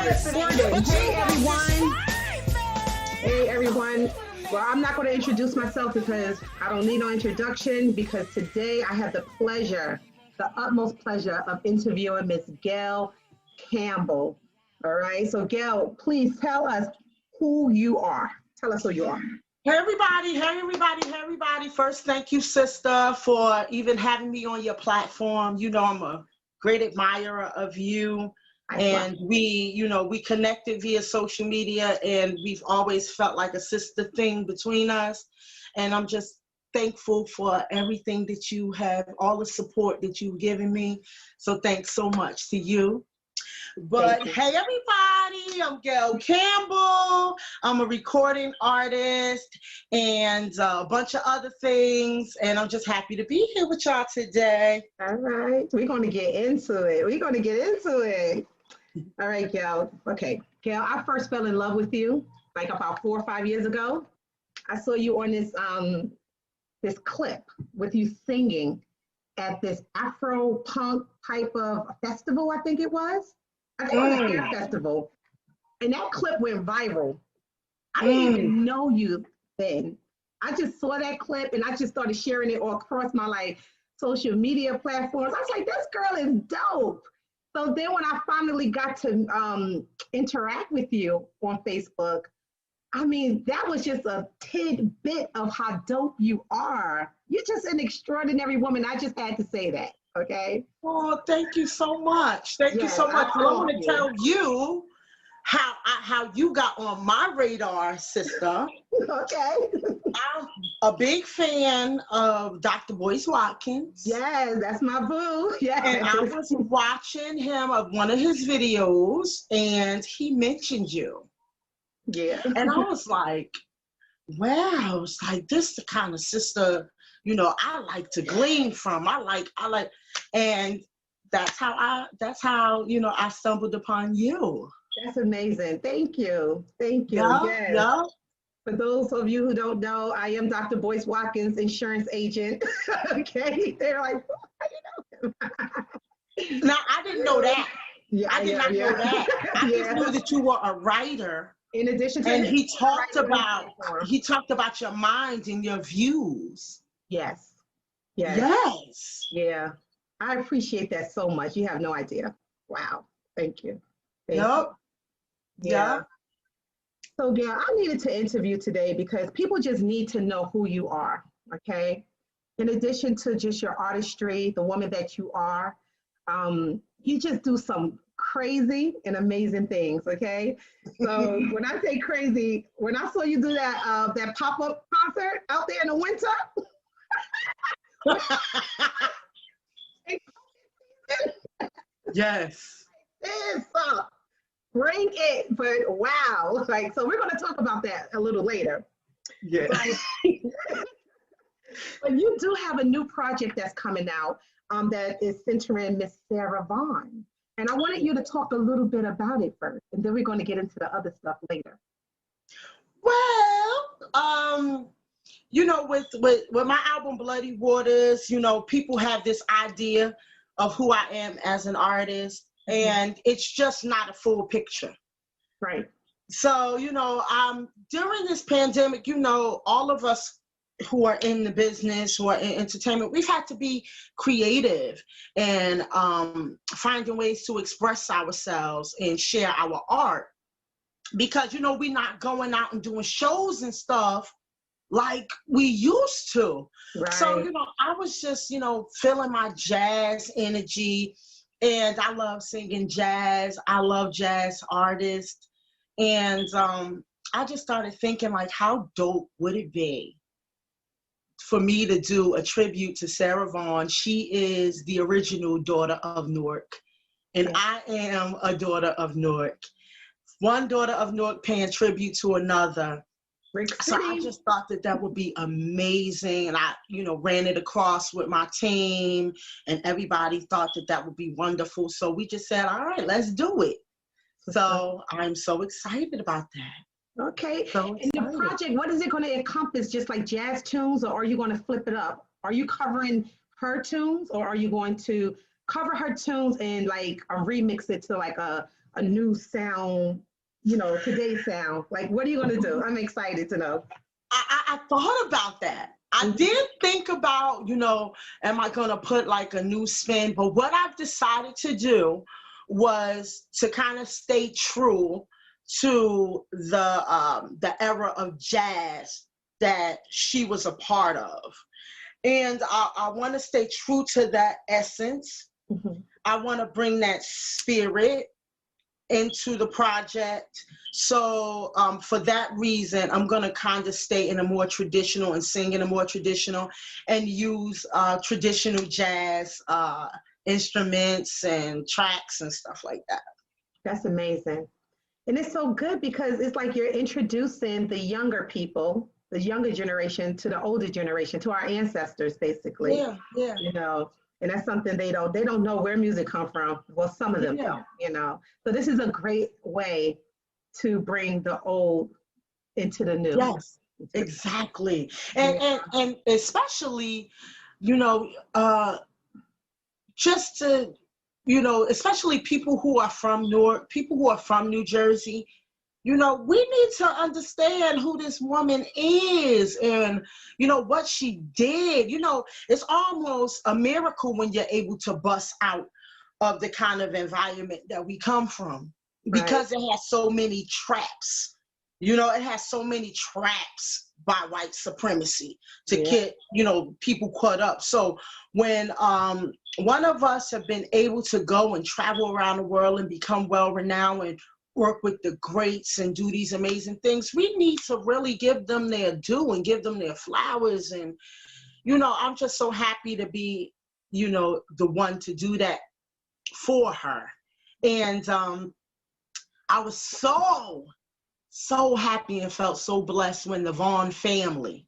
Good morning. Hey, everyone. Hey, everyone. Well, I'm not going to introduce myself because I don't need no introduction, because today I have the pleasure, the utmost pleasure of interviewing Miss Gail Campbell. All right. So, Gail, please tell us who you are. Tell us who you are. Hey everybody, hey everybody, hey everybody. First, thank you, sister, for even having me on your platform. You know, I'm a great admirer of you. And we connected via social media, and we've always felt like a sister thing between us. And I'm just thankful for everything that you have, all the support that you've given me. So thanks so much to you. But hey everybody, I'm Gail Campbell. I'm a recording artist and a bunch of other things, and I'm just happy to be here with y'all today. All right, we're going to get into it. All right, Gail. Okay, Gail, I first fell in love with you like about 4 or 5 years ago. I saw you on this clip with you singing at this Afro punk type of festival, I think it was. I think it was a hair festival. And that clip went viral. I didn't even know you then. I just saw that clip and I just started sharing it all across my social media platforms. I was like, this girl is dope. So then when I finally got to interact with you on Facebook, I mean, that was just a tidbit of how dope you are. You're just an extraordinary woman. I just had to say that, okay? Oh, thank you so much. Thank you so much. I want to tell you how you got on my radar, sister. Okay. I'm a big fan of Dr. Boyce Watkins. Yes, that's my boo. Yes. And I was watching him of one of his videos, and he mentioned you. Yeah. And I was like, wow, it's like this the kind of sister, I like to glean from. I like, and that's how I stumbled upon you. That's amazing. Thank you. Yeah, Yes. yeah. For those of you who don't know, I am Dr. Boyce Watkins, insurance agent. Okay. They're like, how do you know him? Now, I didn't know that. Yeah, I did not know that. I just knew that you were a writer. In addition to, and he talked about your mind and your views. Yes. Yeah. I appreciate that so much. You have no idea. Wow. Thank you. Yep. Yeah. So, Gail, I needed to interview today because people just need to know who you are. Okay. In addition to just your artistry, the woman that you are, you just do some crazy and amazing things. Okay. So when I say crazy, when I saw you do that pop-up concert out there in the winter. Yes. Bring it, but wow. So we're going to talk about that a little later. Yeah. But you do have a new project that's coming out that is centering Miss Sarah Vaughan. And I wanted you to talk a little bit about it first, and then we're going to get into the other stuff later. Well, with my album Bloody Waters, people have this idea of who I am as an artist, and it's just not a full picture. Right. So, during this pandemic, all of us who are in the business, who are in entertainment, we've had to be creative and finding ways to express ourselves and share our art. Because, we're not going out and doing shows and stuff like we used to. Right. So, I was just, feeling my jazz energy, and I love singing jazz. I love jazz artists. And I just started thinking, how dope would it be for me to do a tribute to Sarah Vaughan? She is the original daughter of Newark, and I am a daughter of Newark. One daughter of Newark paying tribute to another. So I just thought that would be amazing. And I, ran it across with my team, and everybody thought that would be wonderful. So we just said, all right, let's do it. So I'm so excited about that. Okay. So and the project, what is it going to encompass? Just like jazz tunes, or are you going to flip it up? Are you covering her tunes, or are you going to cover her tunes and remix it to a a new sound, you know, today's sound? Like, what are you going to do? I'm excited to know. I thought about that. I did think about, you know, am I going to put like a new spin? But what I've decided to do was to kind of stay true to the era of jazz that she was a part of. And I want to stay true to that essence. Mm-hmm. I want to bring that spirit into the project. So for that reason, I'm going to kind of stay in a more traditional and sing in a more traditional and use traditional jazz instruments and tracks and stuff like that. That's amazing. And it's so good because it's like you're introducing the younger people, the younger generation to the older generation, to our ancestors, basically. Yeah, yeah. You know, and that's something they don't know where music come from. Well, some of them Yeah. don't, you know. So this is a great way to bring the old into the new. Yes, exactly. And especially, you know, just to, you know, especially people who are from Newark, people who are from New Jersey, you know, we need to understand who this woman is and, you know, what she did. You know, it's almost a miracle when you're able to bust out of the kind of environment that we come from, because it has so many traps. You know, it has so many traps by white supremacy to get, you know, people caught up. So when one of us have been able to go and travel around the world and become well-renowned and work with the greats and do these amazing things, we need to really give them their due and give them their flowers. And, you know, I'm just so happy to be, you know, the one to do that for her. And I was so happy and felt so blessed when the Vaughn family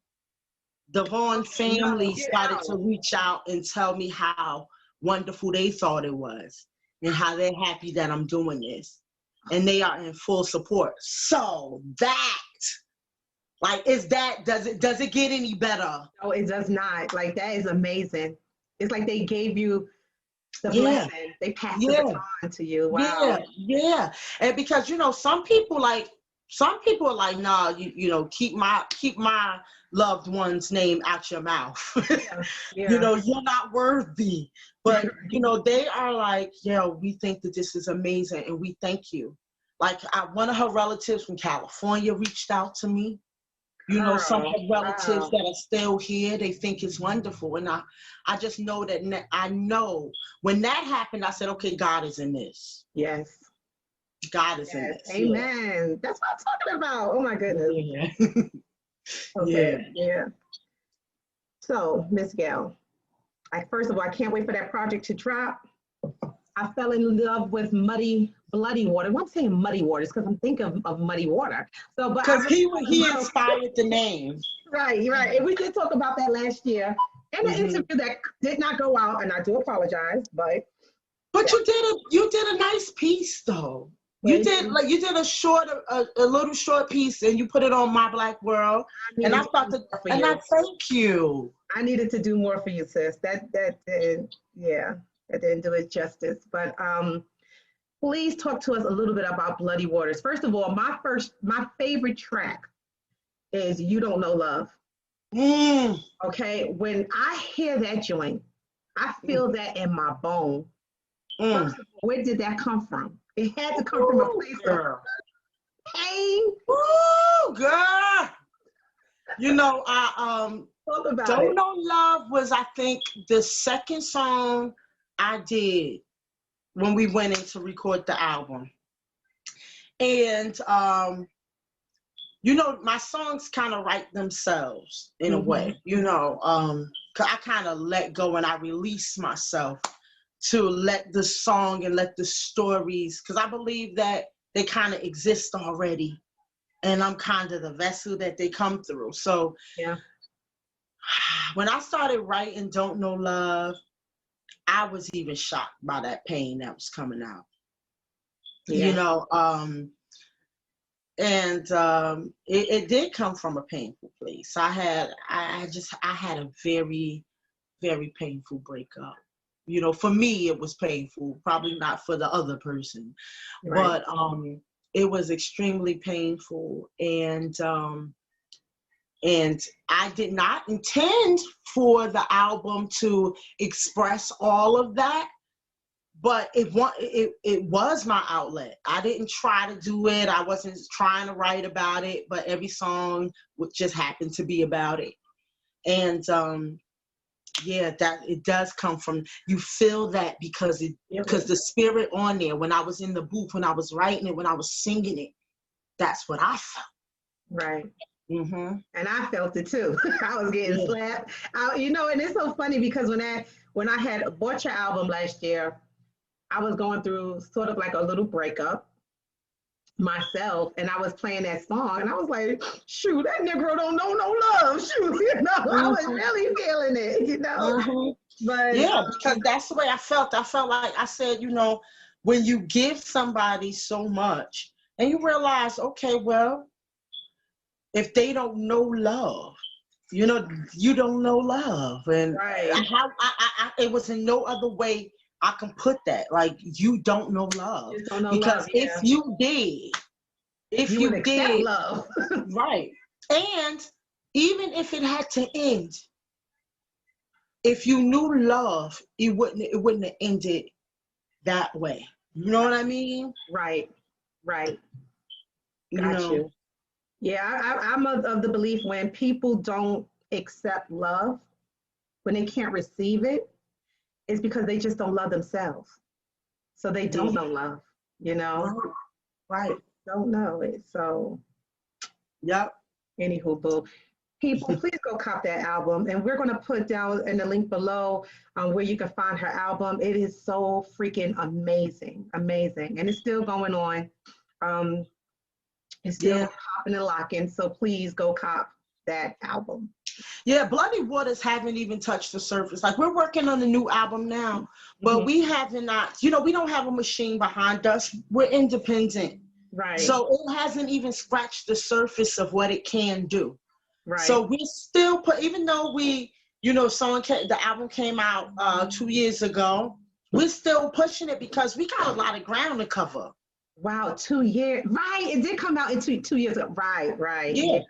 started to reach out and tell me how wonderful they thought it was and how they're happy that I'm doing this. And they are in full support. So that, like, does it get any better? No, it does not. Like, that is amazing. It's like they gave you the blessing. They passed the baton to you. Wow. Yeah. And because, you know, some people are like, nah, you know, keep my loved one's name out your mouth. You know, you're not worthy. But, you know, they are like, yeah, we think that this is amazing and we thank you. Like, one of her relatives from California reached out to me. You know, some of her relatives that are still here, they think it's wonderful. And I just know that I know when that happened, I said, okay, God is in this. Yes. God is in this. Amen. Yeah. That's what I'm talking about. Oh my goodness. Yeah. Okay. Yeah. So, Miss Gail, first of all, I can't wait for that project to drop. I fell in love with bloody water. Well, I'm saying muddy waters because I'm thinking of muddy water. So, but because he inspired the name. Right. And we did talk about that last year in an interview that did not go out, and I do apologize, but you did a nice piece though. You did a little short piece, and you put it on My Black World, and I thought I thank you. I needed to do more for you, sis. That didn't do it justice. But please talk to us a little bit about Bloody Waters. First of all, my favorite track is You Don't Know Love. Okay, when I hear that joint, I feel that in my bone. First of all, where did that come from? It had to come from a place of pain. Ooh, girl. You know, Don't Know Love was, I think, the second song I did when we went in to record the album. And, you know, my songs kind of write themselves in a way, you know, 'cause I kind of let go and I release myself to let the song and let the stories, because I believe that they kind of exist already. And I'm kind of the vessel that they come through. So when I started writing Don't Know Love, I was even shocked by that pain that was coming out. You know, it did come from a painful place. I had a very, very painful breakup. You know, for me, it was painful, probably not for the other person, Right. but it was extremely painful. And I did not intend for the album to express all of that, but it was my outlet. I didn't try to do it. I wasn't trying to write about it, but every song would just happen to be about it. And yeah, that it does come from, you feel that because the spirit on there, when I was in the booth, when I was writing it, when I was singing it, that's what I felt. Right. Mm-hmm. And I felt it too. I was getting slapped. You know, and it's so funny because when I had bought your album last year, I was going through sort of like a little breakup myself, and I was playing that song, and I was like, shoot, that Negro don't know no love. Shoot, you know, I was really feeling it, you know. But yeah, because that's the way I felt. I felt like, I said, you know, when you give somebody so much and you realize, okay, well, if they don't know love, you know, you don't know love. And how it was in no other way I can put that. Like, you don't know love. Just don't know because love, yeah. if you did, love. right. And even if it had to end, if you knew love, it wouldn't have ended that way. You know what I mean? Right. Got know? you. Yeah, I'm of the belief when people don't accept love, when they can't receive it, it's because they just don't love themselves. So they don't know love, you know? Right. Don't know it. So, yep. Anywho, boo. People, please go cop that album. And we're going to put down in the link below where you can find her album. It is so freaking amazing. Amazing. And it's still going on. It's still popping and locking. So please go cop that album. Yeah, Bloody Waters haven't even touched the surface. Like, we're working on a new album now, but we haven't, you know, we don't have a machine behind us. We're independent. Right. So it hasn't even scratched the surface of what it can do. Right. So we still even though the album came out 2 years ago, we're still pushing it because we got a lot of ground to cover. Wow, 2 years. Right. It did come out in 2 years ago. Right. Yeah.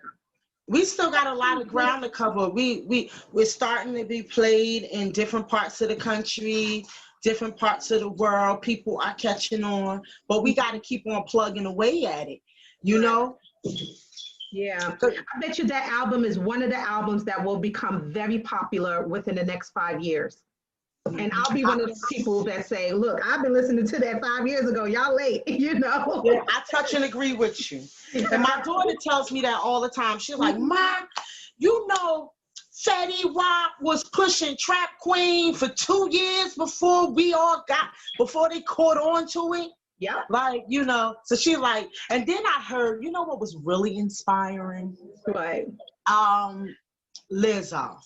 We still got a lot of ground to cover. We're starting to be played in different parts of the country, different parts of the world. People are catching on, but we got to keep on plugging away at it, you know? Yeah. I bet you that album is one of the albums that will become very popular within the next 5 years. And I'll be one of those people that say, look, I've been listening to that 5 years ago. Y'all late, you know? Yeah, I touch and agree with you. And my daughter tells me that all the time. She's like, Ma, you know, Fetty Wap was pushing Trap Queen for 2 years before they caught on to it. Yeah. Like, you know, so she's like, and then I heard, you know what was really inspiring? Right. Lizzo.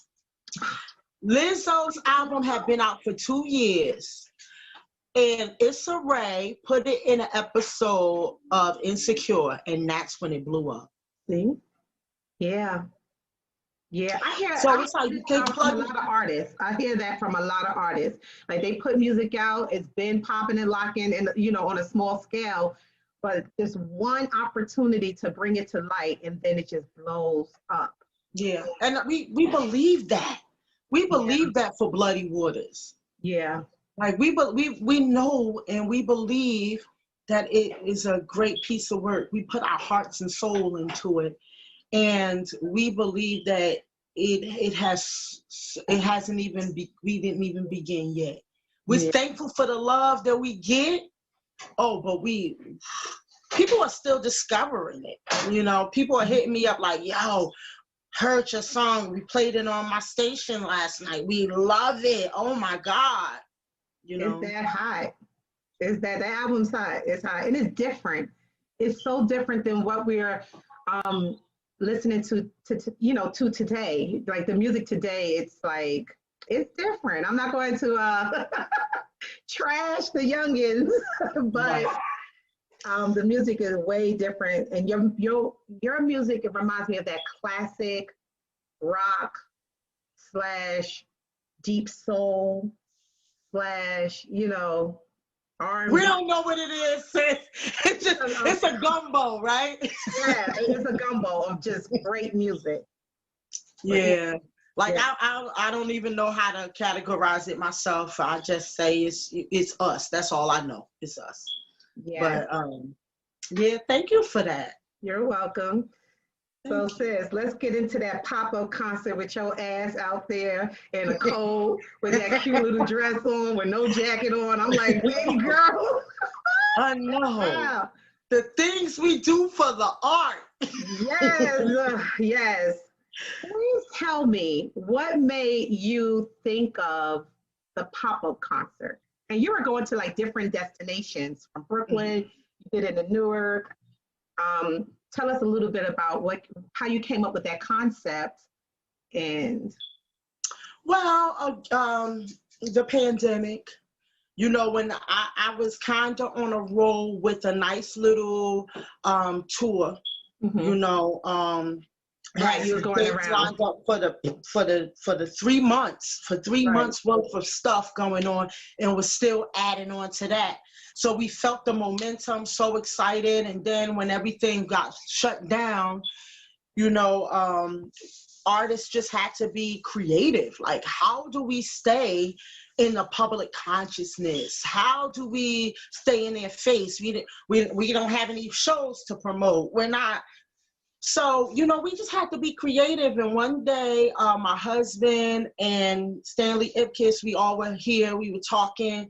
Lizzo's album had been out for 2 years, and Issa Rae put it in an episode of Insecure, and that's when it blew up. See? Yeah. I hear so it's like from a lot of artists. I hear that from a lot of artists. Like, they put music out, it's been popping and locking, and you know, on a small scale, but just one opportunity to bring it to light, and then it just blows up. Yeah, and we believe that. We believe that for Bloody Waters. Yeah. Like, we know and we believe that it is a great piece of work. We put our hearts and soul into it. And we believe that we didn't even begin yet. We're thankful for the love that we get. Oh, but people are still discovering it. You know, people are hitting me up like, yo, heard your song. We played it on my station last night. We love it. Oh my God. You know, it's that hot. It's that the album's hot. It's hot. And it's different. It's so different than what we're listening to today. Like, the music today, it's like, it's different. I'm not going to trash the youngins, but the music is way different. And your music, it reminds me of that classic rock / deep soul slash, you know, R&B. We don't know what it is, sis. It's a gumbo, right? Yeah, it's a gumbo of just great music. Yeah. Like yeah. I don't even know how to categorize it myself. I just say it's us. That's all I know. It's us. Yeah. But yeah, thank you for that. You're welcome. So sis, let's get into that pop-up concert with your ass out there in a coat with that cute little dress on with no jacket on. I'm like, wait, girl. I know. Wow. The things we do for the art. Yes, yes. Please tell me what made you think of the pop-up concert? And you were going to like different destinations from Brooklyn, you did it in Newark. Tell us a little bit about how you came up with that concept. And well, the pandemic. You know, when I was kind of on a roll with a nice little tour, you know, right, you were going around. Lined up for the 3 months, for 3 months worth of stuff going on, and was still adding on to that. So we felt the momentum, so excited, and then when everything got shut down, you know, artists just had to be creative. Like, how do we stay in the public consciousness? How do we stay in their face? We don't have any shows to promote. We're not. So, you know, we just had to be creative. And one day, my husband and Stanley Ipkiss, we all were here, we were talking.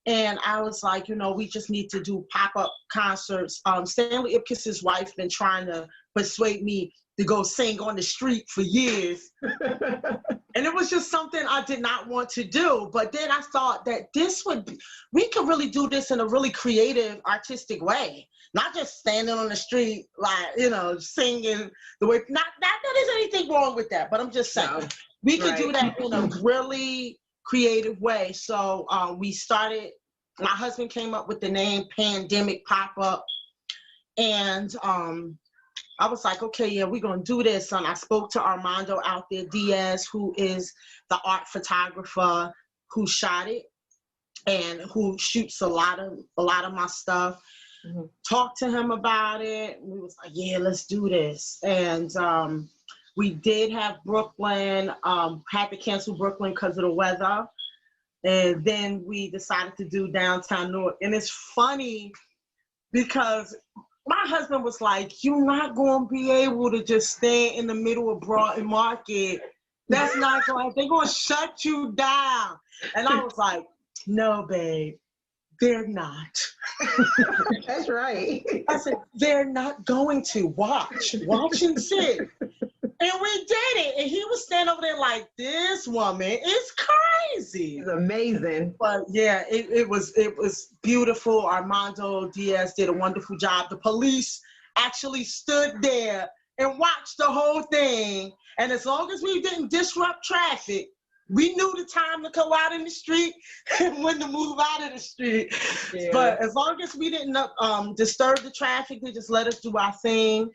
And I was like, you know, we just need to do pop-up concerts. Stanley Ipkiss's wife been trying to persuade me to go sing on the street for years. And it was just something I did not want to do. But then I thought that we could really do this in a really creative, artistic way. Not just standing on the street, like, you know, singing the way, not that there's anything wrong with that, but I'm just saying, we could do that in a really creative way. So my husband came up with the name Pandemic Pop-Up. And I was like, okay, yeah, we're going to do this. And I spoke to Armando out there, Diaz, who is the art photographer who shot it and who shoots a lot of my stuff. Talked to him about it. We was like, yeah, let's do this. And we did have Brooklyn, had to cancel Brooklyn because of the weather. And then we decided to do downtown Newark. And it's funny because my husband was like, you're not going to be able to just stay in the middle of Broughton Market. That's not going, they're going to shut you down. And I was like, no, babe, they're not. That's right. I said, they're not going to. Watch and see. And we did it. And he was standing over there like, this woman is crazy. It's amazing. But yeah, it was beautiful. Armando Diaz did a wonderful job. The police actually stood there and watched the whole thing. And as long as we didn't disrupt traffic, we knew the time to go out in the street and when to move out of the street. Yeah. But as long as we didn't disturb the traffic, they just let us do our thing.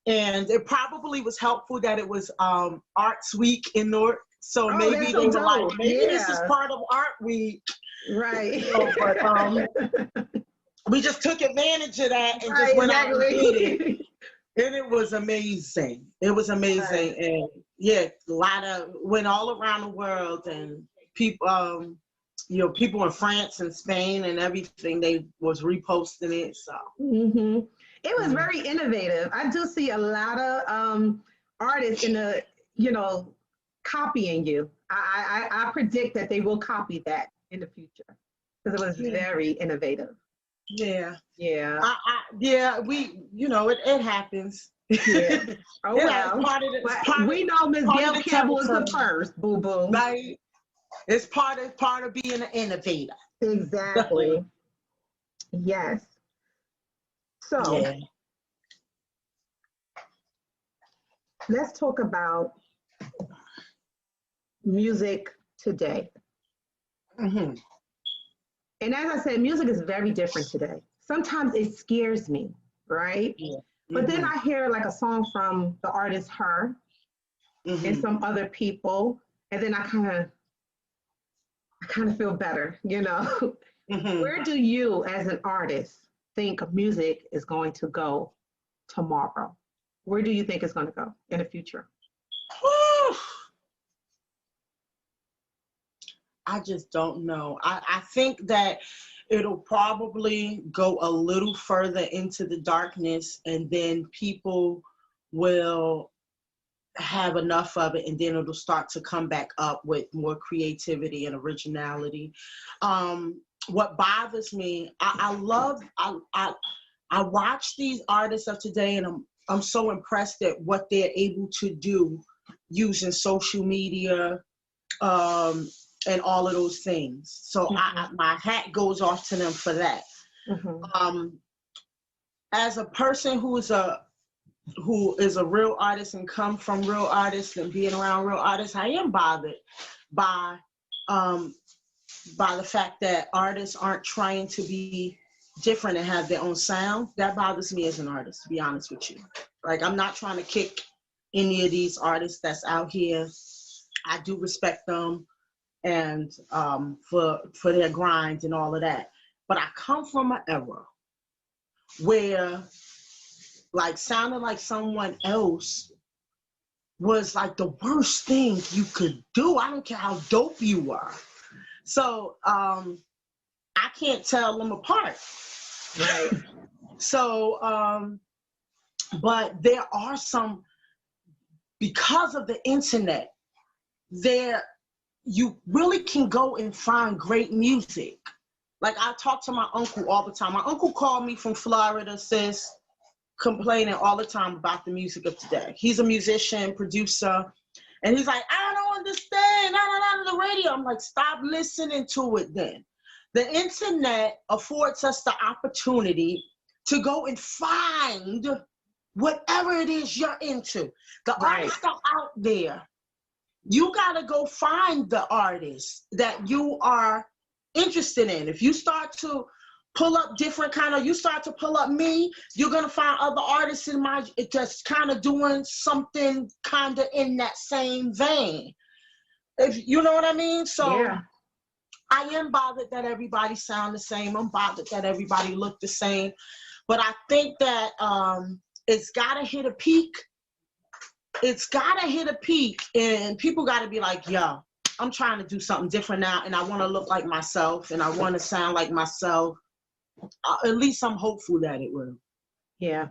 And it probably was helpful that it was Arts Week in Newark. So maybe they were like, maybe this is part of Art Week. Right. So, but we just took advantage of that and just went out and did it. And it was amazing. It was amazing. And yeah, went all around the world, and people, people in France and Spain and everything, they was reposting it. So it was very innovative. I do see a lot of artists copying you. I predict that they will copy that in the future because it was very innovative. Yeah. Yeah. It happens. Yeah. Oh, well. We know Miss Gail Campbell was the first, boo-boo. Right. It's part of being an innovator. Exactly. Yes. So, let's talk about music today. And as I said, music is very different today. Sometimes it scares me, right? Yeah. But then I hear like a song from the artist Her and some other people, and then I kind of I kind of feel better, you know. Mm-hmm. Where do you, as an artist, think music is going to go tomorrow? Where do you think it's going to go in the future? I just don't know. I think that it'll probably go a little further into the darkness, and then people will have enough of it, and then it'll start to come back up with more creativity and originality. What bothers me, I watch these artists of today, and I'm so impressed at what they're able to do using social media, and all of those things. So my hat goes off to them for that. As a person who is a real artist and come from real artists and being around real artists, I am bothered by the fact that artists aren't trying to be different and have their own sound. That bothers me as an artist, to be honest with you. Like, I'm not trying to kick any of these artists that's out here. I do respect them and for their grind and all of that. But I come from an era where, like, sounding like someone else was like the worst thing you could do. I don't care how dope you were. So I can't tell them apart. Right. So, but there are some, because of the internet, you really can go and find great music. Like, I talk to my uncle all the time. My uncle called me from Florida, sis, complaining all the time about the music of today. He's a musician, producer, and he's like, I don't understand, the radio. I'm like, stop listening to it then. The internet affords us the opportunity to go and find whatever it is you're into. The artists are out there. You gotta go find the artists that you are interested in. If you start to pull up different you start to pull up me, you're gonna find other artists just kind of doing something kind of in that same vein. If you know what I mean? So yeah. I am bothered that everybody sound the same. I'm bothered that everybody look the same. But I think that it's gotta hit a peak. It's gotta hit a peak, and people gotta be like, yo, I'm trying to do something different now, and I wanna look like myself, and I wanna sound like myself. At least I'm hopeful that it will. Yeah.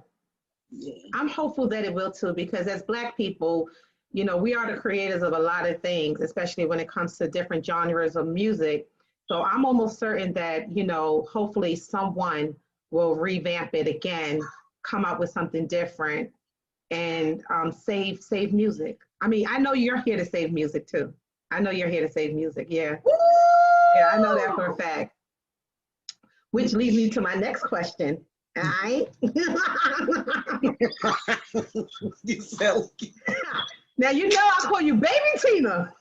I'm hopeful that it will too, because as Black people, you know, we are the creators of a lot of things, especially when it comes to different genres of music. So I'm almost certain that, you know, hopefully someone will revamp it again, come out with something different, and save music. I mean, I know you're here to save music too. I know you're here to save music. Yeah. Woo! Yeah, I know that for a fact. Which leads me to my next question. All right. Now, you know I call you Baby Tina.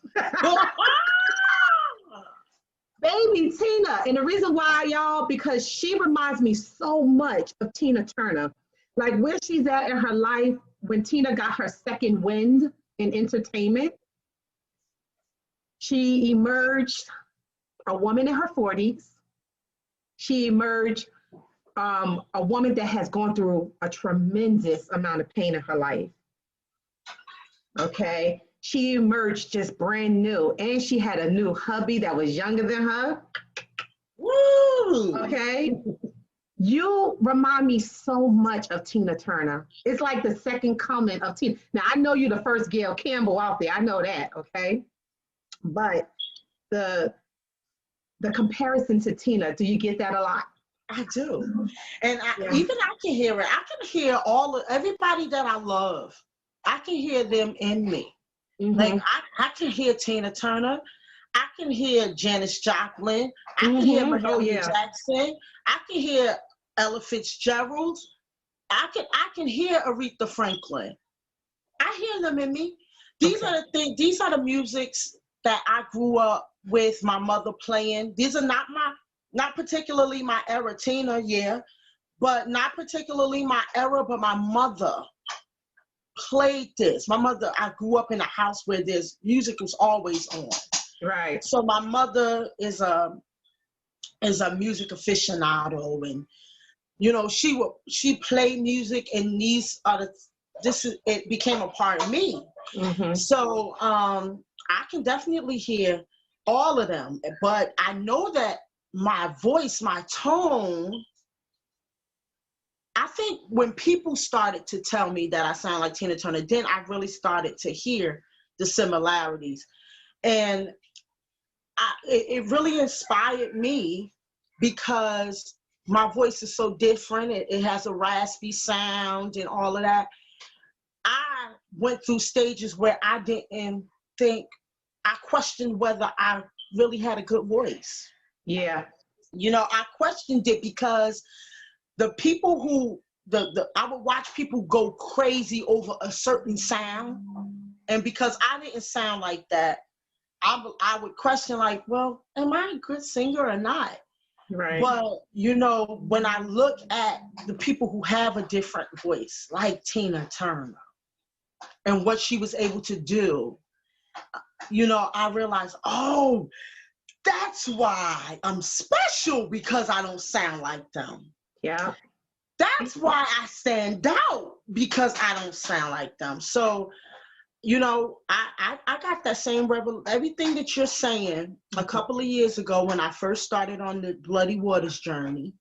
Baby Tina. And the reason why, y'all, because she reminds me so much of Tina Turner. Like, where she's at in her life when Tina got her second wind in entertainment. She emerged a woman in her 40s. She emerged a woman that has gone through a tremendous amount of pain in her life. Okay. She emerged just brand new, and she had a new hubby that was younger than her. Woo! Okay. You remind me so much of Tina Turner. It's like the second coming of Tina. Now, I know you're the first Gail Campbell out there. I know that, okay? But the comparison to Tina, do you get that a lot? I do. And even I can hear it. I can hear everybody that I love. I can hear them in me. Mm-hmm. Like, I can hear Tina Turner. I can hear Janis Joplin. I can hear Mahalia Jackson. I can hear Ella Fitzgerald. I can hear Aretha Franklin. I hear them in me. These are the things. These are the musics that I grew up with my mother playing. These are not particularly my era, Tina, but not particularly my era, but my mother played this. My mother, I grew up in a house where music was always on. Right. So my mother is a music aficionado, and you know, she played music, and it became a part of me. Mm-hmm. So I can definitely hear all of them, but I know that my voice, my tone, I think when people started to tell me that I sound like Tina Turner, then I really started to hear the similarities. And it really inspired me because my voice is so different. It has a raspy sound and all of that. I went through stages where I didn't think, I questioned whether I really had a good voice. Yeah. You know, I questioned it because the people who, I would watch people go crazy over a certain sound. And because I didn't sound like that, I would question, like, well, am I a good singer or not? Right. But, you know, when I look at the people who have a different voice, like Tina Turner, and what she was able to do, you know, I realized, oh, that's why I'm special, because I don't sound like them. Yeah. That's why I stand out, because I don't sound like them. So, you know, I got that same everything that you're saying. A couple of years ago, when I first started on the Bloody Waters journey,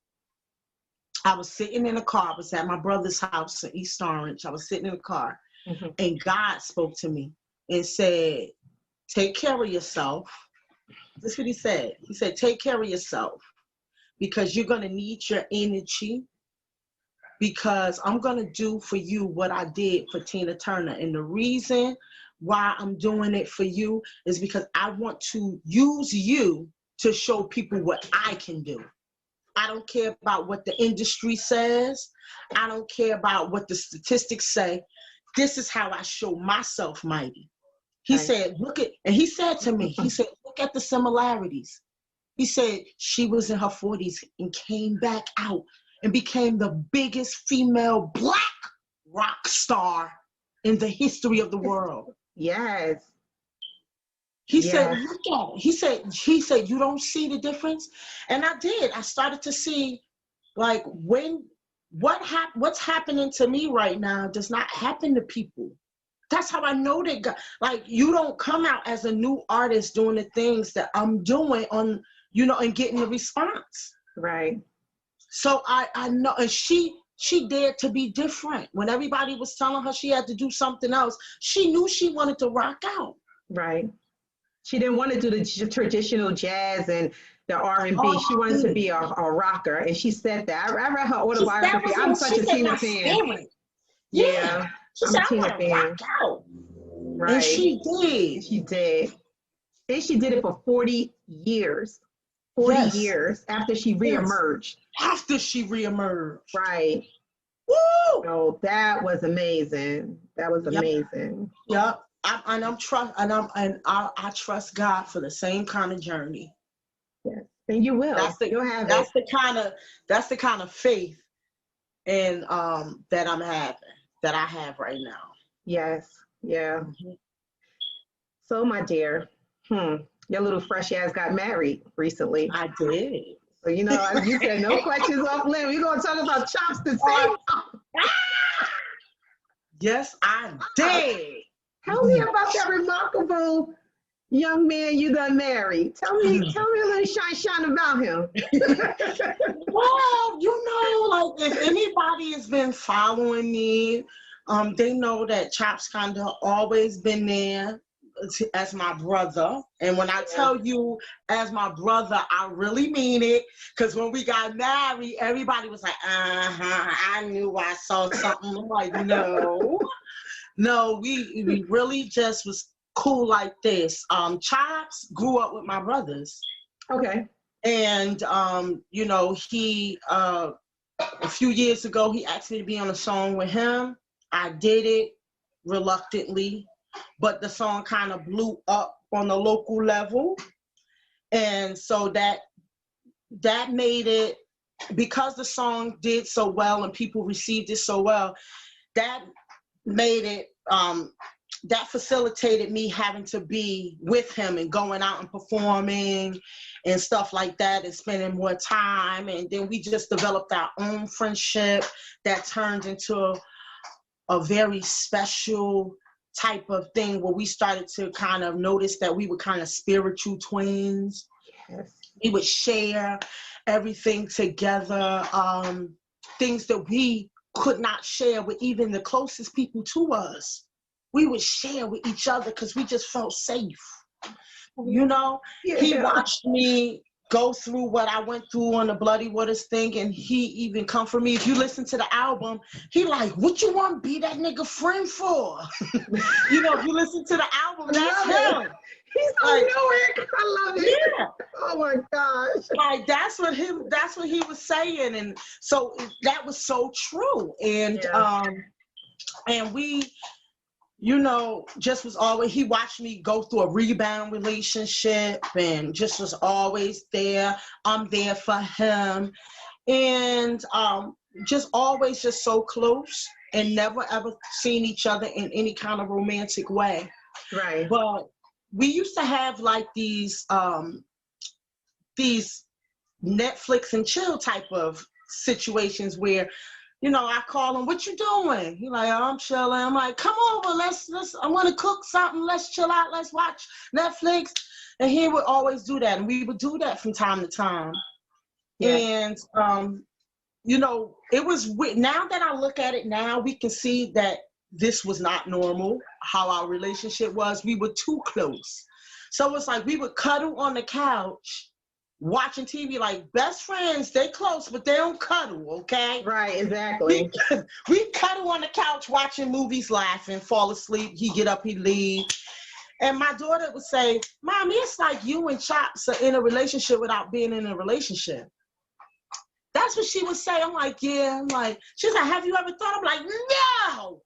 I was sitting in a car. I was at my brother's house in East Orange. I was sitting in a car, Mm-hmm. and God spoke to me and said, take care of yourself. This is what he said. He said, take care of yourself, because you're going to need your energy, because I'm going to do for you what I did for Tina Turner. And the reason why I'm doing it for you is because I want to use you to show people what I can do. I don't care about what the industry says. I don't care about what the statistics say. This is how I show myself mighty. He said, and he said to me, he said, look at the similarities. He said she was in her 40s and came back out and became the biggest female Black rock star in the history of the world. Yes. He said, look at it. He said, you don't see the difference? And I did. I started to see, like, what's happening to me right now does not happen to people. That's how I know that God, like, you don't come out as a new artist doing the things that I'm doing on, you know, and getting the response. Right. So I know, and she dared to be different. When everybody was telling her she had to do something else, she knew she wanted to rock out. Right. She didn't want to do the traditional jazz and the R&B. She wanted to be a rocker, and she said that. I read her autobiography. I'm such a Tina fan. Yeah. She said, I want to rock out. Right. And she did. She did. And she did it for 40 years. 40 years after she reemerged. After she reemerged. Right. Woo! Oh, that was amazing. That was amazing. Yep. I trust God for the same kind of journey. Yes. And you will. You'll have that's the kind of faith and that I'm having, that I have right now. Yes. Yeah. Mm-hmm. So, my dear, your little fresh ass got married recently. I did. So, you know, as you said, no questions off limit. We're going to talk about chops to save. Yes, I did. Tell me about that remarkable young man you done married. Tell me a little shine about him. Well, you know, like, if anybody has been following me, they know that Chops kind of always been there as my brother. And when I tell you as my brother, I really mean it. Because when we got married, everybody was like, I knew I saw something. I'm like, no, we really just was cool like this. Chops grew up with my brothers. Okay. And, you know, he, a few years ago, he asked me to be on a song with him. I did it reluctantly, but the song kind of blew up on the local level. And so that made it, because the song did so well and people received it so well, that made it that facilitated me having to be with him and going out and performing and stuff like that and spending more time. And then we just developed our own friendship that turned into a very special type of thing where we started to kind of notice that we were kind of spiritual twins. Yes. We would share everything together, things that we could not share with even the closest people to us. We would share with each other because we just felt safe. You know, Yeah. He watched me go through what I went through on the Bloody Waters thing, and he even come for me. If you listen to the album, he like, what you want to be that nigga friend for? You know, if you listen to the album, that's him. He's so Newark. I love it. Yeah. Oh my gosh. Like that's what he was saying. And so that was so true. And and we, you know, just was always, he watched me go through a rebound relationship and just was always there. I'm there for him. And just always just so close and never ever seen each other in any kind of romantic way. Right. But we used to have like these Netflix and chill type of situations where, you know, I call him, what you doing? He like, oh, I'm chilling. I'm like, come over, let's, I want to cook something. Let's chill out. Let's watch Netflix. And he would always do that. And we would do that from time to time. Yeah. And, you know, it was, now that I look at it now, we can see that this was not normal, how our relationship was. We were too close. So it's like we would cuddle on the couch watching TV like best friends. They close, but they don't cuddle, okay? Right, exactly. We cuddle on the couch watching movies, laughing, fall asleep. He'd get up, he'd leave. And my daughter would say, Mommy, it's like you and Chops are in a relationship without being in a relationship. That's what she would say. I'm like, yeah. I'm like, she's like, have you ever thought? I'm like, no.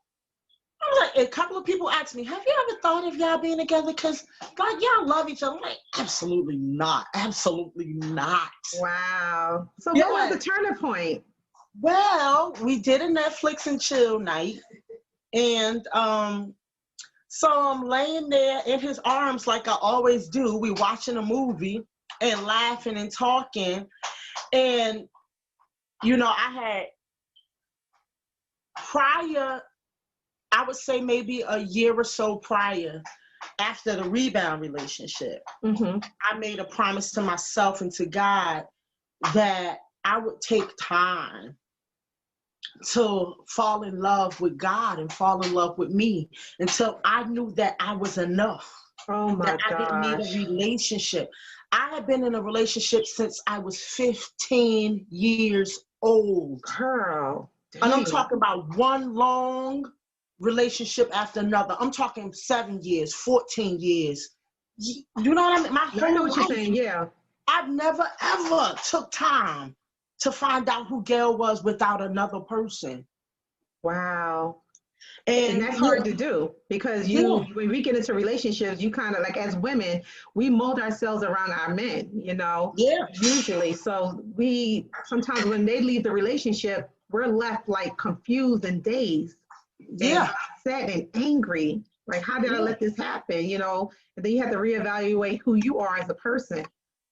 I was like, a couple of people asked me, have you ever thought of y'all being together? Because, like, y'all love each other. I'm like, absolutely not. Absolutely not. Wow. So what was the turning point? Well, we did a Netflix and chill night. And so I'm laying there in his arms like I always do. We watching a movie and laughing and talking. And, you know, I had prior, I would say maybe a year or so prior, after the rebound relationship, I made a promise to myself and to God that I would take time to fall in love with God and fall in love with me until I knew that I was enough. Oh my gosh. I didn't need a relationship. I had been in a relationship since I was 15 years old. Girl. Dang. And I'm talking about one long relationship after another. I'm talking 7 years, 14 years. You know what I mean? My whole I know what life, you're saying, yeah. I've never ever took time to find out who Gail was without another person. Wow. And that's hard to do because when we get into relationships, you kind of like, as women, we mold ourselves around our men, you know, usually. So we, sometimes when they leave the relationship, we're left like confused and dazed. And upset and angry. Like, how did I let this happen? You know, and then you have to reevaluate who you are as a person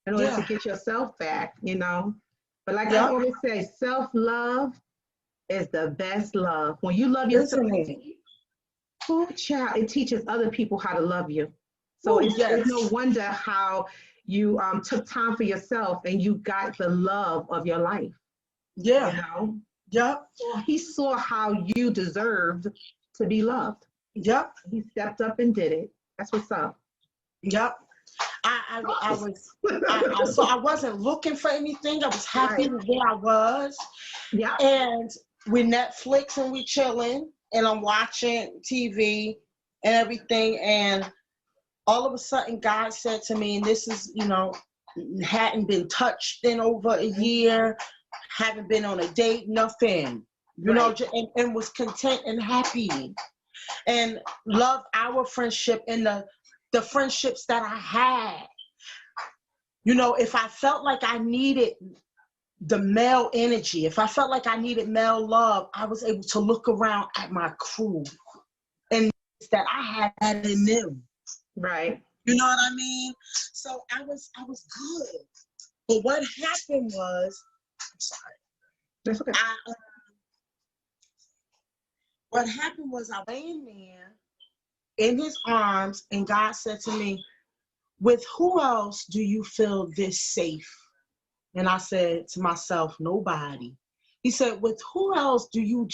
in order to get yourself back, you know. But like I always say, self-love is the best love. When you love yourself, child, it teaches other people how to love you. So it's no wonder how you took time for yourself and you got the love of your life. Yeah. You know? Yep. He saw how you deserved to be loved. Yep. He stepped up and did it. That's what's up. Yep. So I wasn't looking for anything. I was happy with where I was. Yeah. And we Netflix and we chilling and I'm watching TV and everything. And all of a sudden God said to me, and this is, you know, hadn't been touched in over a year. Haven't been on a date, nothing, you know, and was content and happy and loved our friendship and the friendships that I had. You know, if I felt like I needed the male energy, if I felt like I needed male love, I was able to look around at my crew and that I had in them. Right. You know what I mean? So I was good. But what happened was, I'm sorry. That's okay. What happened was I lay in there in his arms, and God said to me, with who else do you feel this safe? And I said to myself, nobody. He said, with who else do you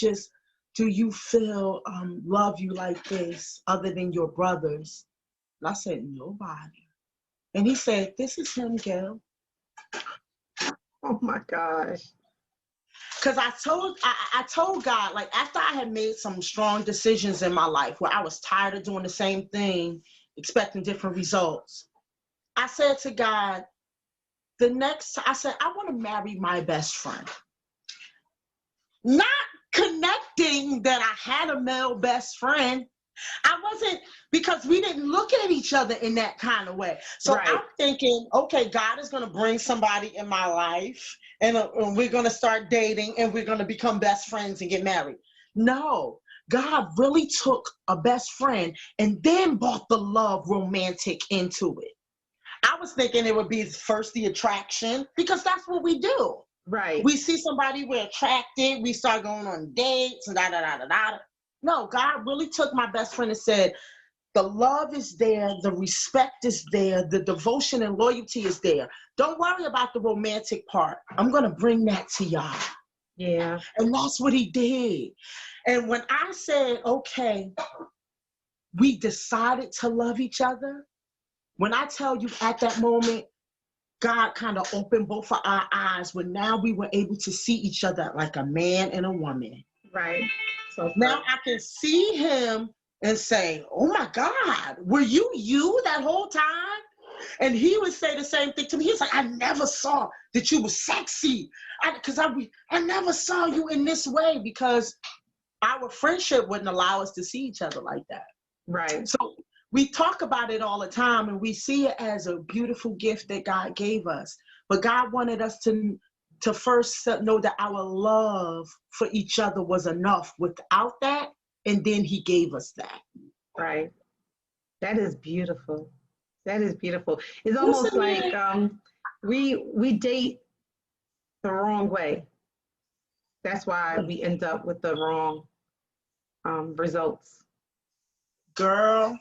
feel love you like this other than your brothers? And I said, nobody. And he said, this is him, Gail. Oh my gosh. Because I told God, like, after I had made some strong decisions in my life where I was tired of doing the same thing, expecting different results, I said to God, I said, I want to marry my best friend. Not connecting that I had a male best friend. I wasn't, because we didn't look at each other in that kind of way. So Right. I'm thinking, okay, God is going to bring somebody in my life and we're going to start dating and we're going to become best friends and get married. No, God really took a best friend and then brought the love romantic into it. I was thinking it would be first the attraction, because that's what we do. Right. We see somebody, we're attracted, we start going on dates and da-da-da-da-da. No, God really took my best friend and said, the love is there, the respect is there, the devotion and loyalty is there. Don't worry about the romantic part. I'm going to bring that to y'all. Yeah. And that's what he did. And when I said, okay, we decided to love each other, when I tell you at that moment, God kind of opened both of our eyes when now we were able to see each other like a man and a woman. Right. So now I can see him and say, oh my God, were you that whole time? And he would say the same thing to me. He's like, I never saw that you were sexy. Because I never saw you in this way, because our friendship wouldn't allow us to see each other like that. Right. So we talk about it all the time and we see it as a beautiful gift that God gave us. But God wanted us to first know that our love for each other was enough without that. And then he gave us that. Right. That is beautiful. That is beautiful. It's almost like we date the wrong way. That's why we end up with the wrong results. Girl,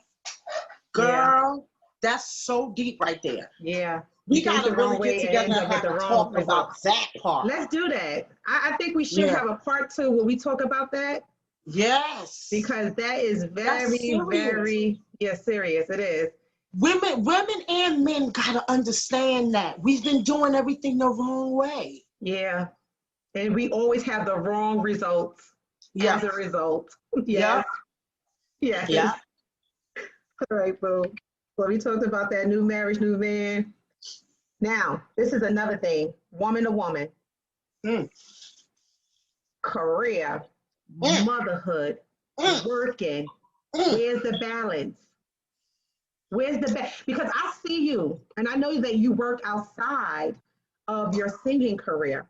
yeah. That's so deep right there. Yeah. We got to really get together and have a talk about that part. Let's do that. I think we should have a part 2 where we talk about that. Yes. Because that is very, very serious. It is. Women and men got to understand that. We've been doing everything the wrong way. Yeah. And we always have the wrong results as a result. Yes. Yes. Yeah. All right, boo. So we talked about that new marriage, new man. Now, this is another thing. Woman to woman. Career. Motherhood. Working. Where's the balance? Because I see you, and I know that you work outside of your singing career.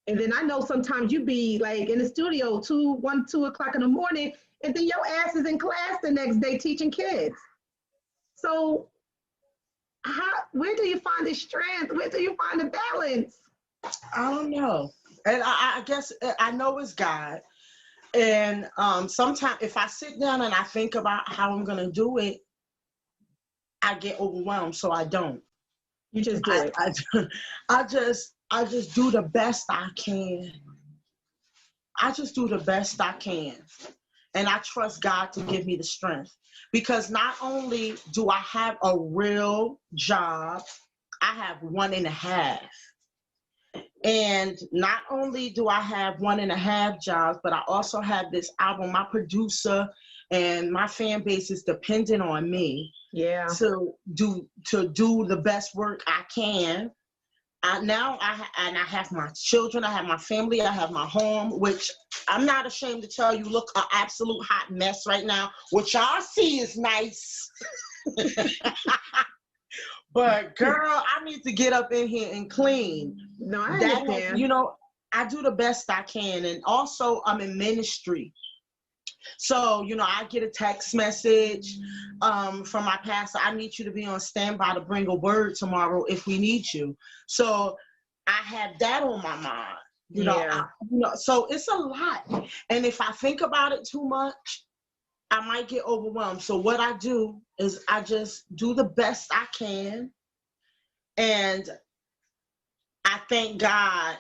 And then I know sometimes you be like in the studio 2 o'clock in the morning, and then your ass is in class the next day teaching kids. So where do you find the strength? Where do you find the balance? I don't know. And I guess I know it's God. And sometimes if I sit down and I think about how I'm going to do it, I get overwhelmed, so I don't. You just do it. I just do the best I can. I just do the best I can. And I trust God to give me the strength. Because not only do I have a real job, I have 1.5. And not only do I have 1.5 jobs, but I also have this album. My producer and my fan base is dependent on me to do the best work I can. I have my children, I have my family, I have my home, which I'm not ashamed to tell you, look, an absolute hot mess right now, which y'all see is nice. But girl, I need to get up in here and clean. No, I understand. I do the best I can. And also I'm in ministry. So, I get a text message from my pastor. I need you to be on standby to bring a word tomorrow if we need you. So I have that on my mind. So it's a lot. And if I think about it too much, I might get overwhelmed. So what I do is I just do the best I can. And I thank God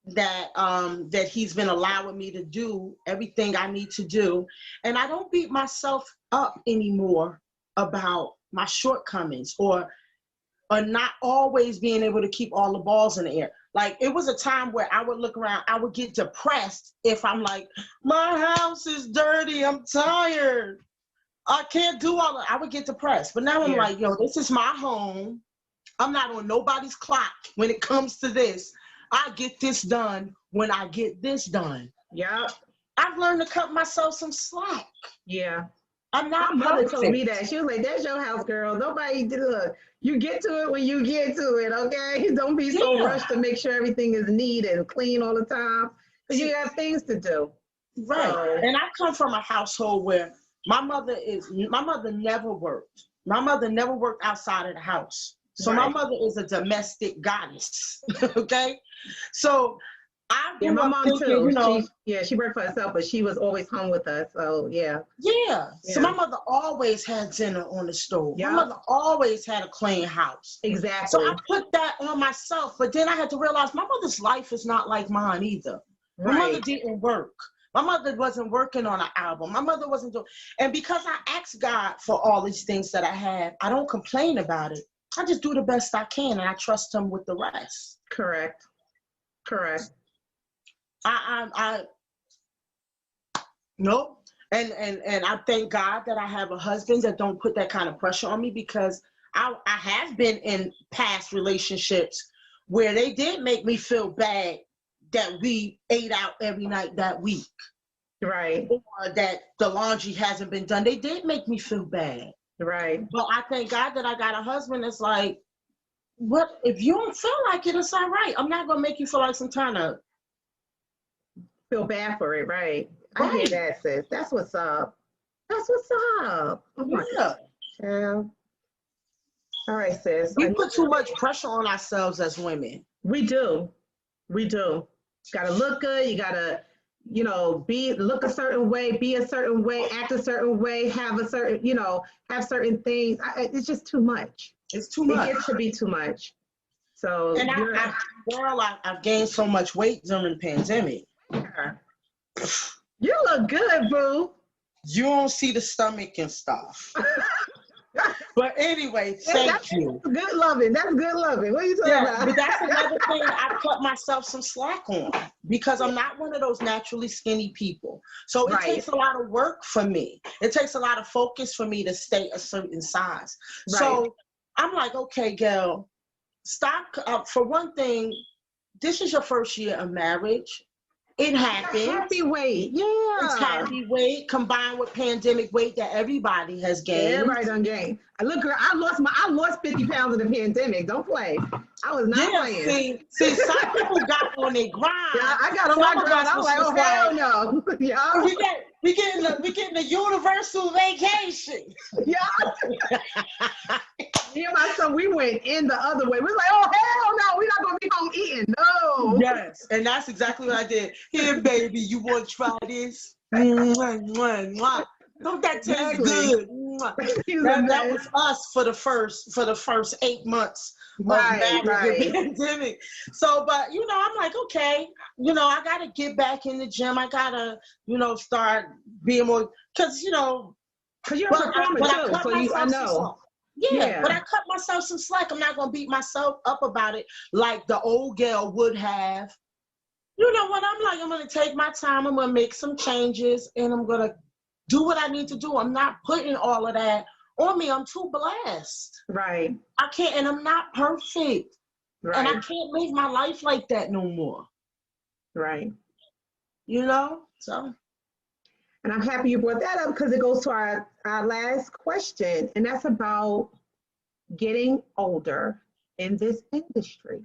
that he's been allowing me to do everything I need to do. And I don't beat myself up anymore about my shortcomings or not always being able to keep all the balls in the air. Like, it was a time where I would look around, I would get depressed if I'm like, my house is dirty, I'm tired, I can't do all that. I would get depressed. But now I'm like, yo, this is my home. I'm not on nobody's clock when it comes to this. I get this done when I get this done. Yeah. I've learned to cut myself some slack. Yeah. I'm not My mother perfect. told me that. She was like, that's your house, girl. Nobody do it. You get to it when you get to it, okay? Don't be so rushed to make sure everything is neat and clean all the time. Because you have things to do. Right. So, and I come from a household where my mother never worked. My mother never worked outside of the house. So my mother is a domestic goddess. Okay? So I grew my up mom thinking, too. She worked for herself, but she was always home with us. So yeah. So my mother always had dinner on the stove. My mother always had a clean house. Exactly. So I put that on myself, but then I had to realize my mother's life is not like mine either. My mother didn't work. My mother wasn't working on an album. My mother wasn't doing, and because I asked God for all these things that I have, I don't complain about it. I just do the best I can, and I trust him with the rest. Correct. Nope. And I thank God that I have a husband that don't put that kind of pressure on me, because I have been in past relationships where they did make me feel bad that we ate out every night that week. Right. Or that the laundry hasn't been done. They did make me feel bad. Right. But I thank God that I got a husband that's like, what if you don't feel like it, it's all right. I'm not gonna make you feel like some kind of feel bad for it, right? I hear that, sis. That's what's up. Oh my God. Yeah. All right, sis. We put too much pressure on ourselves as women. We do. Gotta look good. You gotta, look a certain way, be a certain way, act a certain way, have a certain, have certain things. It's just too much. It's too much. It gets to be too much. So, and I've gained so much weight during the pandemic. You look good, boo. You don't see the stomach and stuff. But anyway, thank you. That's good loving. That's good loving. What are you talking about? But that's another thing I cut myself some slack on, because I'm not one of those naturally skinny people. So it takes a lot of work for me. It takes a lot of focus for me to stay a certain size. Right. So I'm like, okay, Gail, stop. For one thing, this is your first year of marriage. It happens. Happy weight, It's happy weight combined with pandemic weight that everybody has gained. Everybody done gained. Look, girl, I lost 50 pounds in the pandemic. Don't play. I was not playing. See, some people got on their grind. Yeah, I got on my grind. I was like, oh hell no. Yeah. We getting the universal vacation. Yeah. Me and my son, we went in the other way. We was like, oh hell no, we're not gonna be home eating. No. Yes, and that's exactly what I did. Here, baby, you want to try this? Mwah, mwah, mwah. Don't that taste good? That was us for the first 8 months of marriage and pandemic. So, but I'm like, okay, I gotta get back in the gym. I gotta, start being more, because you're a performer too. So I know. Yeah, but I cut myself some slack. I'm not gonna beat myself up about it like the old Gail would have. You know what? I'm like, I'm gonna take my time. I'm gonna make some changes, and I'm gonna do what I need to do. I'm not putting all of that on me. I'm too blessed. Right. I can't, and I'm not perfect. Right. And I can't live my life like that no more. Right. So. And I'm happy you brought that up, because it goes to our last question, and that's about getting older in this industry.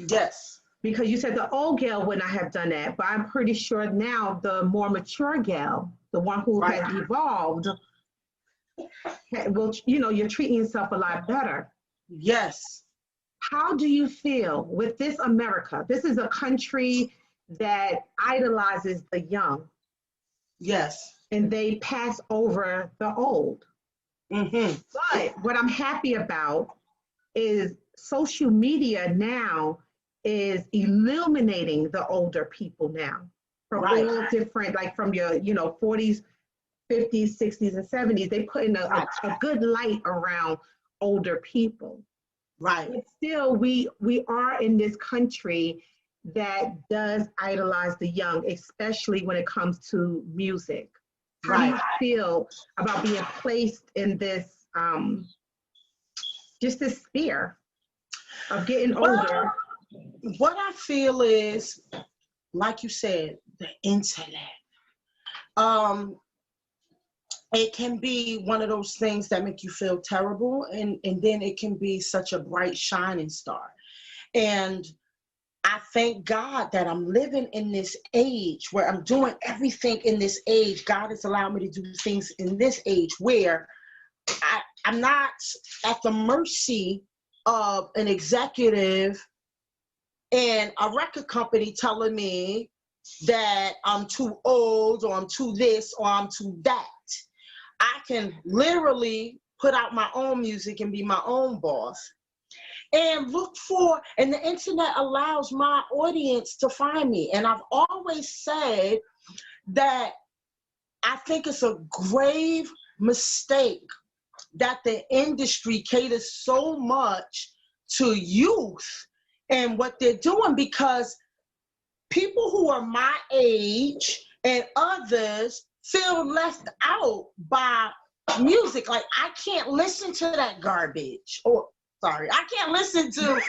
Yes. Because you said the old Gail would not have done that, but I'm pretty sure now the more mature Gail, the one who Right. has evolved, will, you know, you're treating yourself a lot better. Yes. How do you feel with this America? This is a country that idolizes the young Yes. and they pass over the old. Mm-hmm. But what I'm happy about is social media now is illuminating the older people now from Right. all different, like from your, you know, 40s, 50s, 60s, and 70s. They put in a good light around older people. Right. But still, we are in this country that does idolize the young, especially when it comes to music. How do you feel about being placed in this, just this sphere of getting older? What I feel is, like you said, the internet. It can be one of those things that make you feel terrible, and then it can be such a bright shining star. And I thank God that I'm living in this age where I'm doing everything in this age. God has allowed me to do things in this age where I'm not at the mercy of an executive and a record company telling me that I'm too old or I'm too this or I'm too that. I can literally put out my own music and be my own boss and look for, and the internet allows my audience to find me. And I've always said that I think it's a grave mistake that the industry caters so much to youth and what they're doing, because people who are my age and others feel left out by music. Like, I can't listen to that garbage. Or, sorry, I can't listen to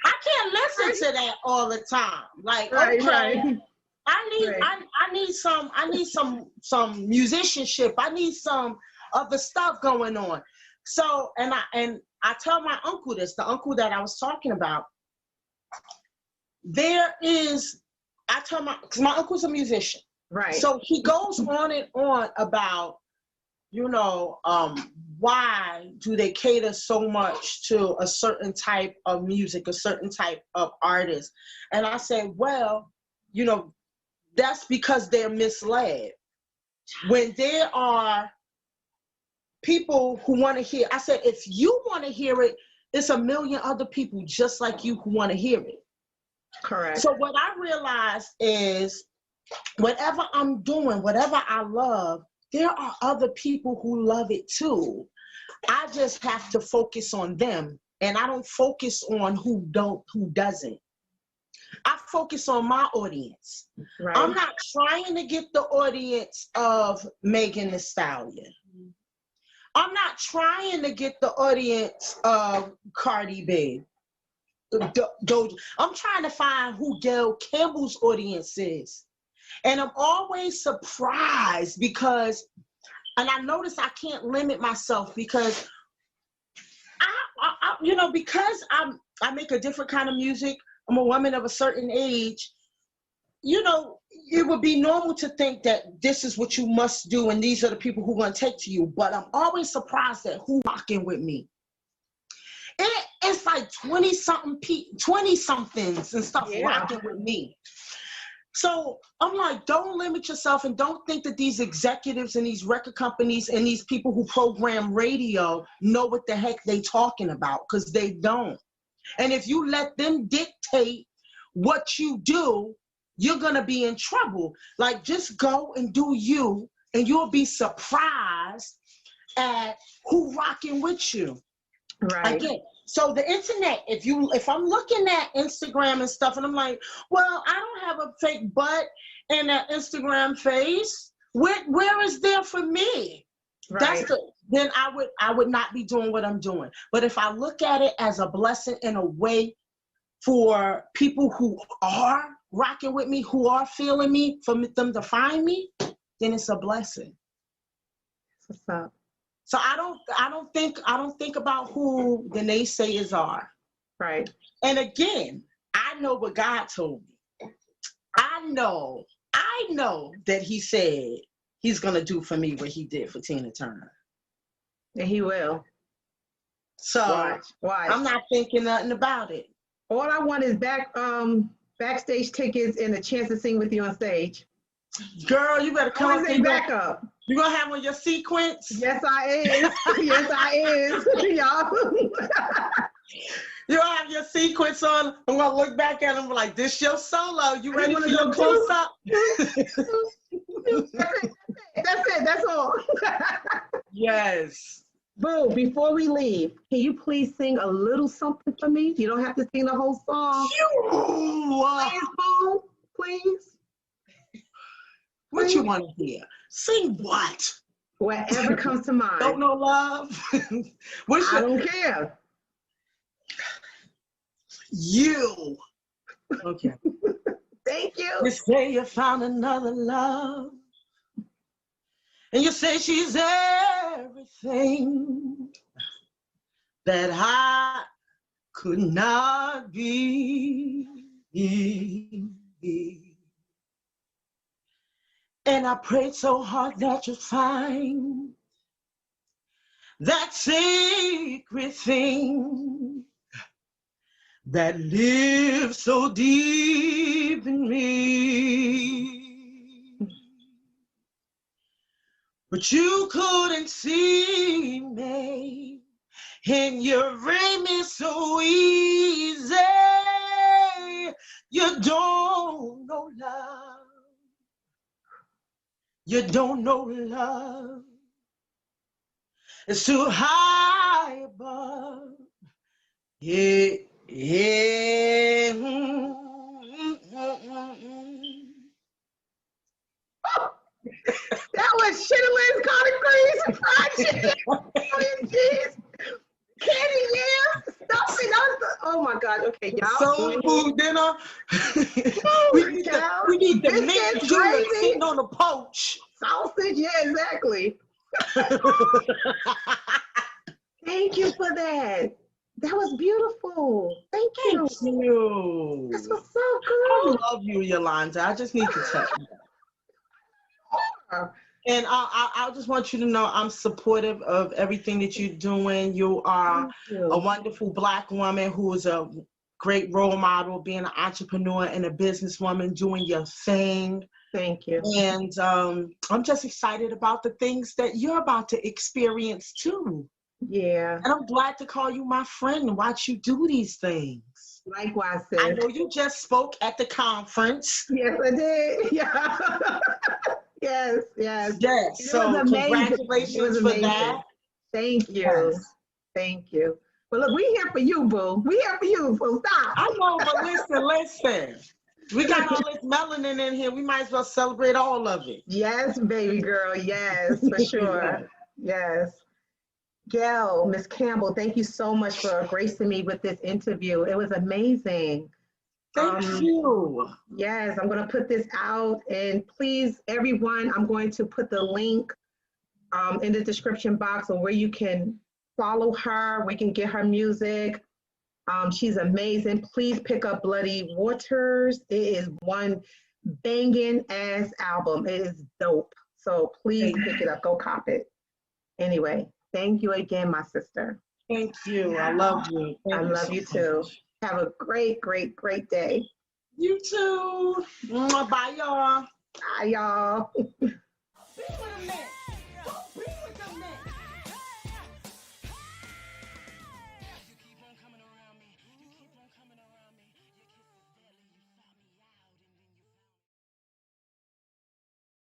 I can't listen to that all the time. Like, okay, I need some musicianship. I need some other stuff going on. So, and I tell my uncle this, the uncle that I was talking about. Because my uncle's a musician. Right. So he goes on and on about, you know, why do they cater so much to a certain type of music, a certain type of artist? And I said, well, you know, that's because they're misled. When there are people who want to hear, I said, if you want to hear it, it's a million other people just like you who want to hear it. Correct. So what I realized is, whatever I'm doing, whatever I love, there are other people who love it too. I just have to focus on them, and I don't focus on who doesn't. I focus on my audience. Right. I'm not trying to get the audience of Megan Thee Stallion. I'm not trying to get the audience of Cardi B. I'm trying to find who Gail Campbell's audience is. And I'm always surprised because, and I notice I can't limit myself because I you know, because I make a different kind of music. I'm a woman of a certain age. You know, it would be normal to think that this is what you must do and these are the people who are going to take to you. But I'm always surprised at who's rocking with me. It's like 20-somethings and stuff rocking with me. So I'm like, don't limit yourself and don't think that these executives and these record companies and these people who program radio know what the heck they talking about, because they don't. And if you let them dictate what you do, you're going to be in trouble. Like, just go and do you, and you'll be surprised at who rocking with you. Right. Again, so the internet, if I'm looking at Instagram and stuff and I'm like, well, I don't have a fake butt and an Instagram face, where is there for me? Right. Then I would not be doing what I'm doing. But if I look at it as a blessing in a way for people who are rocking with me, who are feeling me, for them to find me, then it's a blessing. What's up? So I don't think about who the naysayers are. Right. And again, I know what God told me. I know that he said he's going to do for me what he did for Tina Turner. And he will. So Watch. I'm not thinking nothing about it. All I want is backstage tickets and a chance to sing with you on stage. Girl, you better come up. Back up. You gonna have on your sequence? Yes, I is. Yes, I is. Y'all. You have your sequence on. I'm gonna look back at him like, this your solo. You ready for your close up? That's it. That's all. Yes. Boo, before we leave, can you please sing a little something for me? You don't have to sing the whole song. Please, Boo. Please. What you want to hear? Sing what? Whatever comes to mind. Don't know love. I don't care. You. Okay. Thank you. You say you found another love. And you say she's everything that I could not be. And I prayed so hard that you find that secret thing that lives so deep in me. But you couldn't see me, and you rain me so easy. You don't know love. You don't know love. It's too high above. Yeah, yeah. That was Chitterling's collard greens, fried chicken, cheese, candy yams, stuffing. Oh my God! Okay, y'all. Soul food dinner. we need the meat sitting on the poach. Sausage, yeah, exactly. Thank you for that. That was beautiful. Thank you. Thank you. This was so good. I love you, Yolanda. I just need to tell you. And I just want you to know I'm supportive of everything that you're doing. You are a wonderful Black woman who is a great role model, being an entrepreneur and a businesswoman, doing your thing. Thank you. And I'm just excited about the things that you're about to experience too. Yeah. And I'm glad to call you my friend and watch you do these things. Likewise, sis. I know you just spoke at the conference. Yes, I did. Yeah. Yes. So congratulations for that. Thank you. Yes. Thank you. Well, look, we here for you, boo. We here for you, so stop. I know, but listen. We got all this melanin in here. We might as well celebrate all of it. Yes, baby girl. Yes, for sure. Yes. Gail, Miss Campbell, thank you so much for gracing me with this interview. It was amazing. Thank you. Yes, I'm going to put this out, and please, everyone, I'm going to put the link in the description box on where you can follow her. We can get her music. She's amazing. Please pick up Bloody Waters. It is one banging ass album. It is dope. So please pick it up. Go cop it. Anyway, thank you again, my sister. Thank you. I love you. I love you too. Have a great day. You too. Bye, y'all. Bye, y'all.